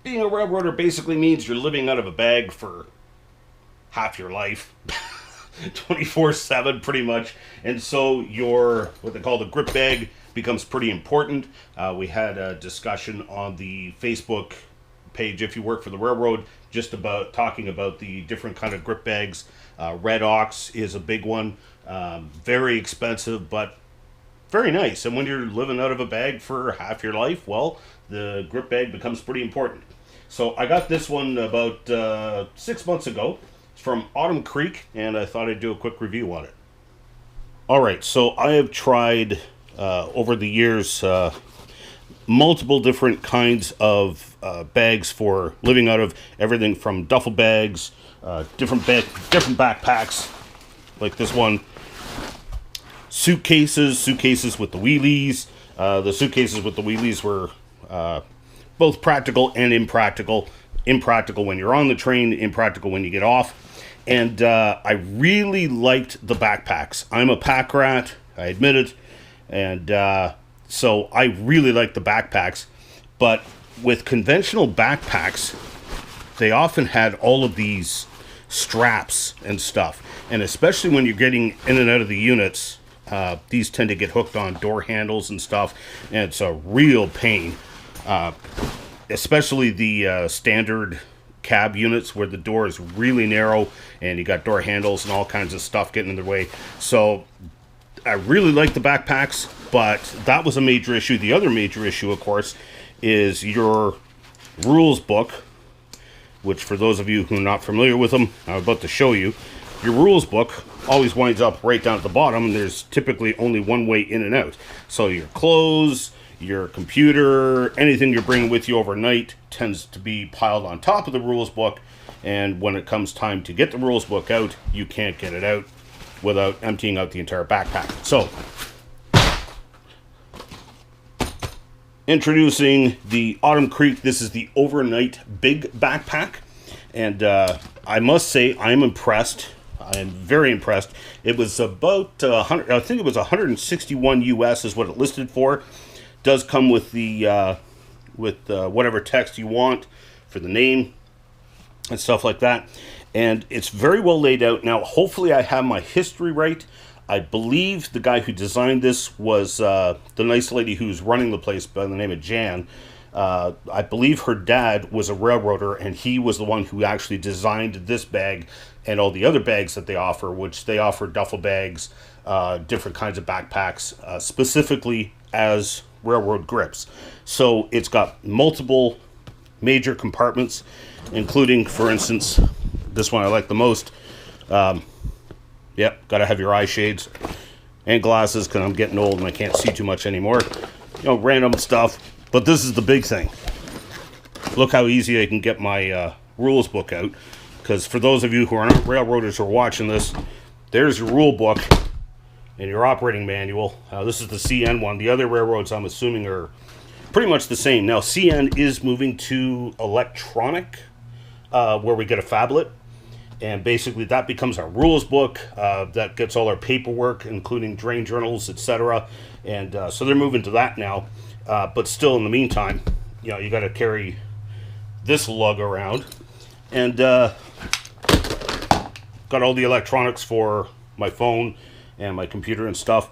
being a railroader basically means you're living out of a bag for half your life. 24/7 pretty much. And so your, what they call the grip bag, becomes pretty important. We had a discussion on the Facebook page, if you work for the railroad, just about talking about the different kind of grip bags. Red Oxx is a big one. Very expensive, but very nice. And when you're living out of a bag for half your life, well, the grip bag becomes pretty important. So I got this one about 6 months ago. It's from Autumn Creek, and I thought I'd do a quick review on it. Alright, so I have tried over the years multiple different kinds of bags for living out of, everything from duffel bags, different backpacks, like this one, suitcases with the wheelies. The suitcases with the wheelies were both practical and impractical. Impractical when you're on the train, impractical when you get off. And I really liked the backpacks. I'm a pack rat, I admit it. And so I really like the backpacks. But with conventional backpacks, they often had all of these straps and stuff. And especially when you're getting in and out of the units, these tend to get hooked on door handles and stuff. And it's a real pain. Especially the standard cab units where the door is really narrow and you got door handles and all kinds of stuff getting in the way. So I really like the backpacks, but that was a major issue. The other major issue, of course, is your rules book, which for those of you who are not familiar with them, I'm about to show you. Your rules book always winds up right down at the bottom, and there's typically only one way in and out. So your clothes, your computer, anything you're bringing with you overnight tends to be piled on top of the rules book, and when it comes time to get the rules book out, you can't get it out without emptying out the entire backpack. So, introducing the Autumn Creek. This is the overnight big backpack, and I must say I'm impressed. I am very impressed. It was about 100, I think it was 161 US is what it listed for. Does come with the whatever text you want for the name and stuff like that, and it's very well laid out. Now hopefully I have my history right. I believe the guy who designed this was the nice lady who's running the place by the name of Jan. I believe her dad was a railroader, and he was the one who actually designed this bag and all the other bags that they offer, which they offer duffel bags, different kinds of backpacks, specifically as railroad grips. So it's got multiple major compartments, including, for instance, this one I like the most. Yep, gotta have your eye shades and glasses because I'm getting old and I can't see too much anymore. You know, random stuff. But this is the big thing. Look how easy I can get my rules book out. Because for those of you who are not railroaders who are watching this, there's your rule book and your operating manual. This is the CN one. The other railroads, I'm assuming, are pretty much the same. Now, CN is moving to electronic, where we get a phablet. And basically, that becomes our rules book. That gets all our paperwork, including drain journals, etc. And so they're moving to that now. But still, in the meantime, you know, you got to carry this lug around. And got all the electronics for my phone and my computer and stuff.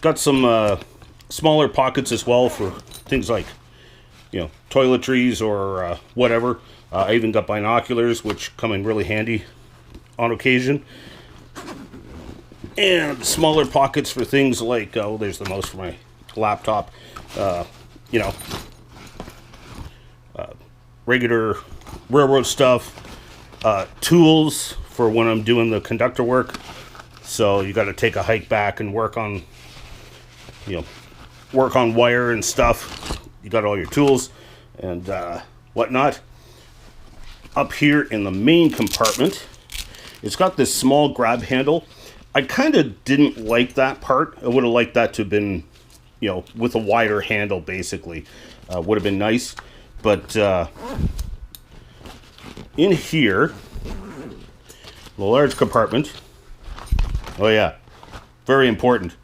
Got some smaller pockets as well for things like, you know, toiletries or whatever. I even got binoculars, which come in really handy on occasion. And smaller pockets for things like, oh, there's the mouse for my laptop. You know, regular railroad stuff. Tools for when I'm doing the conductor work. So you got to take a hike back and work on, you know, work on wire and stuff. You got all your tools and whatnot. Up here in the main compartment, it's got this small grab handle. I kind of didn't like that part. I would have liked that to have been, you know, with a wider handle, basically. Would have been nice. But in here, the large compartment. Oh yeah, very important.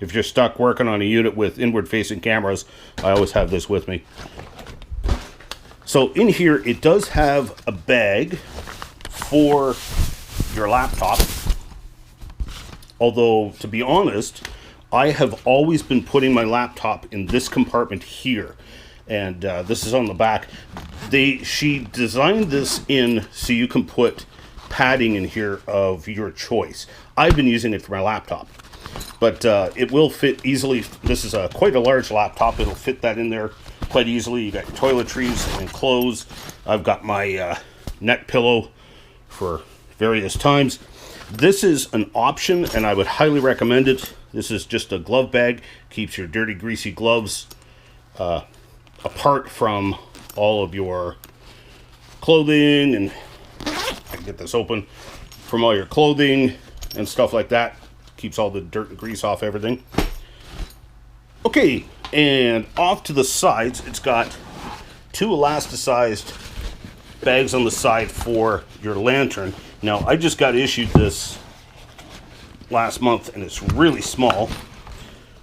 If you're stuck working on a unit with inward-facing cameras, I always have this with me. So in here, it does have a bag for your laptop. Although, to be honest, I have always been putting my laptop in this compartment here. And this is on the back. She designed this in so you can put padding in here of your choice. I've been using it for my laptop. But it will fit easily. This is quite a large laptop. It'll fit that in there quite easily. You got your toiletries and clothes. I've got my neck pillow for various times. This is an option, and I would highly recommend it. This is just a glove bag. Keeps your dirty, greasy gloves apart from all of your clothing, and I can get this open, from all your clothing and stuff like that. Keeps all the dirt and grease off everything. Okay, and off to the sides, it's got two elasticized bags on the side for your lantern. Now, I just got issued this last month, and it's really small.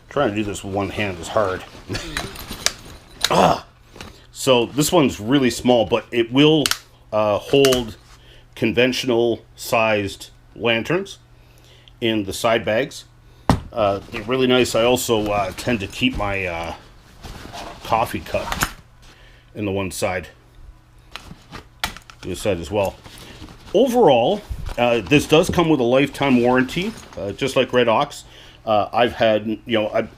Trying to do this with one hand is hard. So this one's really small, but it will hold conventional sized lanterns in the side bags. They're really nice. I also tend to keep my coffee cup in the one side. This side as well. Overall, this does come with a lifetime warranty, just like Red Oxx. I've had,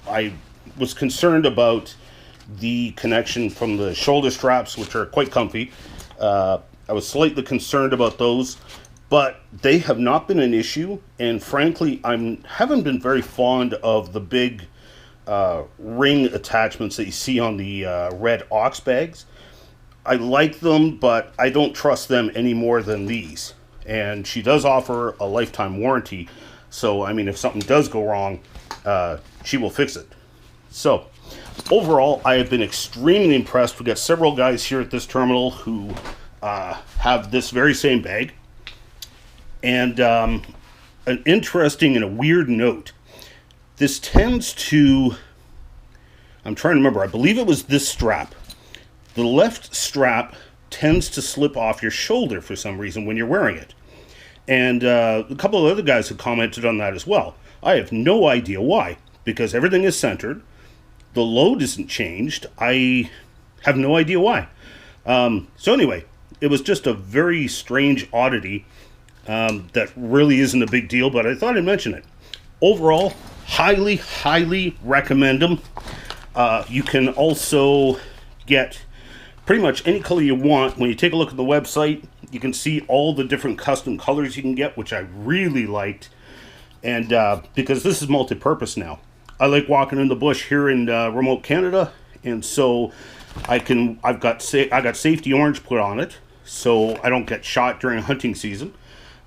I was concerned about the connection from the shoulder straps, which are quite comfy. I was slightly concerned about those, but they have not been an issue. And frankly, I haven't been very fond of the big ring attachments that you see on the Red Oxx bags. I like them, but I don't trust them any more than these. And she does offer a lifetime warranty. So, I mean, if something does go wrong, she will fix it. So, overall, I have been extremely impressed. We've got several guys here at this terminal who have this very same bag. And an interesting and a weird note. This tends to, I'm trying to remember, I believe it was this strap. The left strap tends to slip off your shoulder for some reason when you're wearing it. And a couple of other guys have commented on that as well. I have no idea why, because everything is centered. The load isn't changed. I have no idea why. So anyway, it was just a very strange oddity that really isn't a big deal, but I thought I'd mention it. Overall, highly, highly recommend them. You can also get pretty much any color you want. When you take a look at the website, you can see all the different custom colors you can get, which I really liked. And because this is multi-purpose now. I like walking in the bush here in remote Canada, and so I got safety orange put on it, so I don't get shot during hunting season,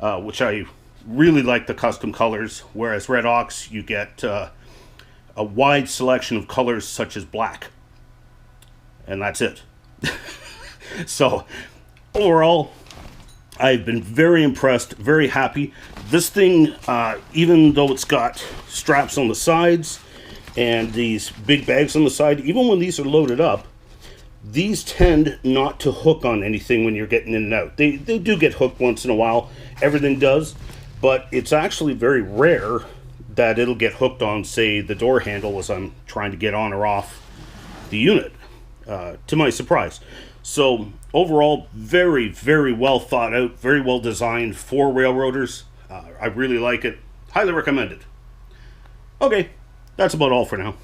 which I really like the custom colors. Whereas Red Oxx, you get a wide selection of colors such as black, and that's it. So overall, I've been very impressed, very happy. This thing, even though it's got straps on the sides and these big bags on the side, even when these are loaded up, these tend not to hook on anything when you're getting in and out. They do get hooked once in a while. Everything does. But it's actually very rare that it'll get hooked on, say, the door handle as I'm trying to get on or off the unit, to my surprise. So overall, very, very well thought out, very well designed for railroaders. I really like it. Highly recommend it. Okay, that's about all for now.